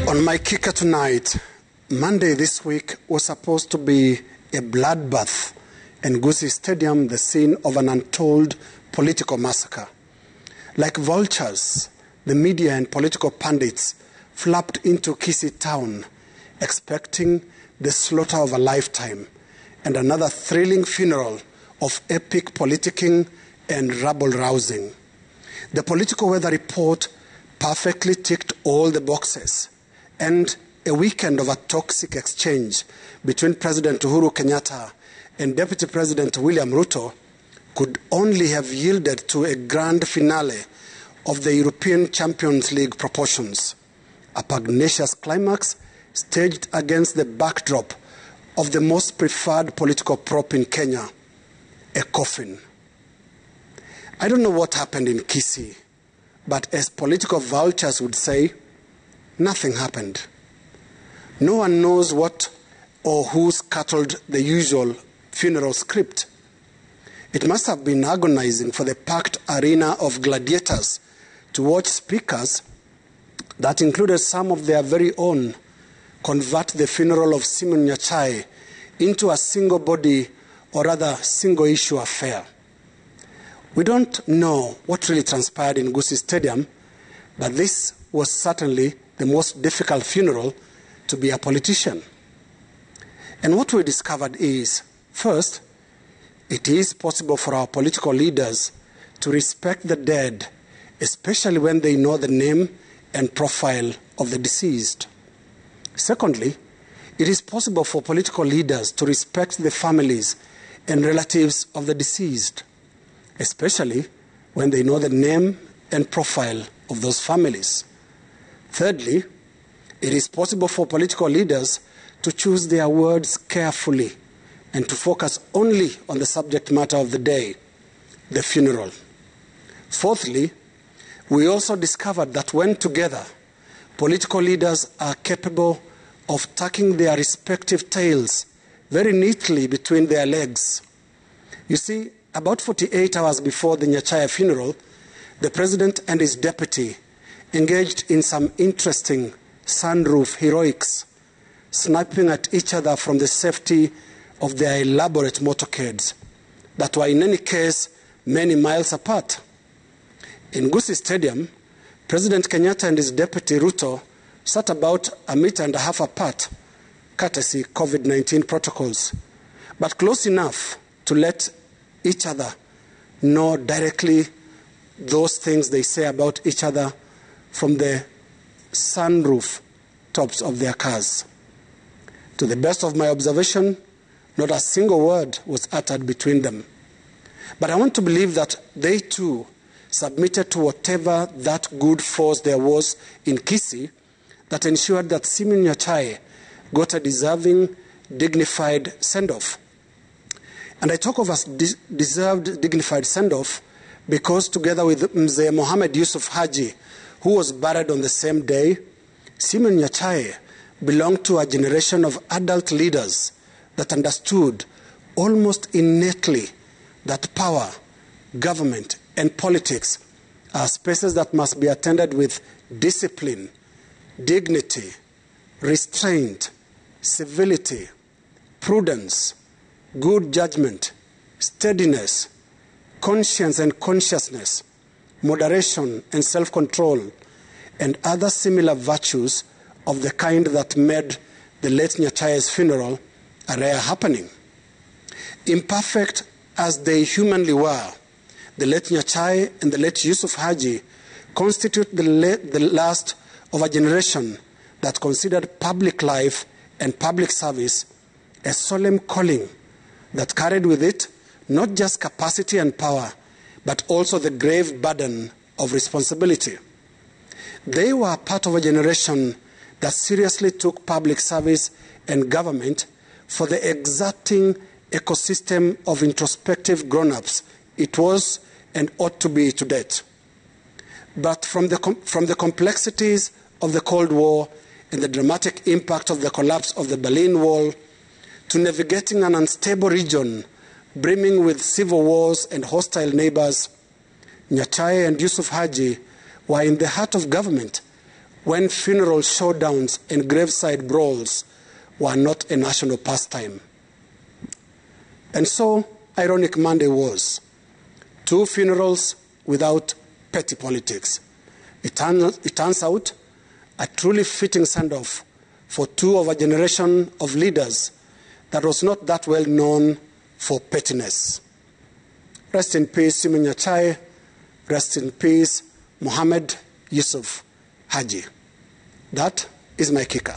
On my kicker tonight, Monday this week was supposed to be a bloodbath and Gusii Stadium the scene of an untold political massacre. Like vultures, the media and political pundits flapped into Kisii town, expecting the slaughter of a lifetime and another thrilling funeral of epic politicking and rabble-rousing. The political weather report perfectly ticked all the boxes, and a weekend of a toxic exchange between President Uhuru Kenyatta and Deputy President William Ruto could only have yielded to a grand finale of the European Champions League proportions, a pugnacious climax staged against the backdrop of the most preferred political prop in Kenya, a coffin. I don't know what happened in Kisii, but as political vultures would say, nothing happened. No one knows what or who scuttled the usual funeral script. It must have been agonizing for the packed arena of gladiators to watch speakers that included some of their very own convert the funeral of Simon Nyachae into a single body, or rather single issue affair. We don't know what really transpired in Gusii Stadium, but this was certainly the most difficult funeral to be a politician. And what we discovered is, first, it is possible for our political leaders to respect the dead, especially when they know the name and profile of the deceased. Secondly, it is possible for political leaders to respect the families and relatives of the deceased, especially when they know the name and profile of those families. Thirdly, it is possible for political leaders to choose their words carefully and to focus only on the subject matter of the day, the funeral. Fourthly, we also discovered that when together, political leaders are capable of tucking their respective tails very neatly between their legs. You see, about 48 hours before the Nyachae funeral, the president and his deputy engaged in some interesting sunroof heroics, sniping at each other from the safety of their elaborate motorcades that were in any case many miles apart. In Gusii Stadium, President Kenyatta and his deputy Ruto sat about 1.5 meters apart, courtesy COVID-19 protocols, but close enough to let each other know directly those things they say about each other from the sunroof tops of their cars. To the best of my observation, not a single word was uttered between them. But I want to believe that they too submitted to whatever that good force there was in Kisii that ensured that Simon Nyachae got a deserving, dignified send-off. And I talk of a deserved, dignified send-off because together with Mzee Mohamed Yusuf Haji, who was buried on the same day, Simon Nyachae belonged to a generation of adult leaders that understood almost innately that power, government, and politics are spaces that must be attended with discipline, dignity, restraint, civility, prudence, good judgment, steadiness, conscience and consciousness, moderation and self-control, and other similar virtues of the kind that made the late Nyachae's funeral a rare happening. Imperfect as they humanly were, the late Nyachae and the late Yusuf Haji constitute the last of a generation that considered public life and public service a solemn calling that carried with it not just capacity and power, but also the grave burden of responsibility. They were part of a generation that seriously took public service and government for the exacting ecosystem of introspective grown-ups it was and ought to be to date. But from the complexities of the Cold War and the dramatic impact of the collapse of the Berlin Wall to navigating an unstable region brimming with civil wars and hostile neighbors, Nyachae and Haji were in the heart of government when funeral showdowns and graveside brawls were not a national pastime. And so, ironic Monday was. 2 funerals without petty politics. It turns out a truly fitting send-off for 2 of a generation of leaders that was not that well known for pettiness. Rest in peace, Nyachae. Rest in peace, Mohammed Yusuf Haji. That is my kicker.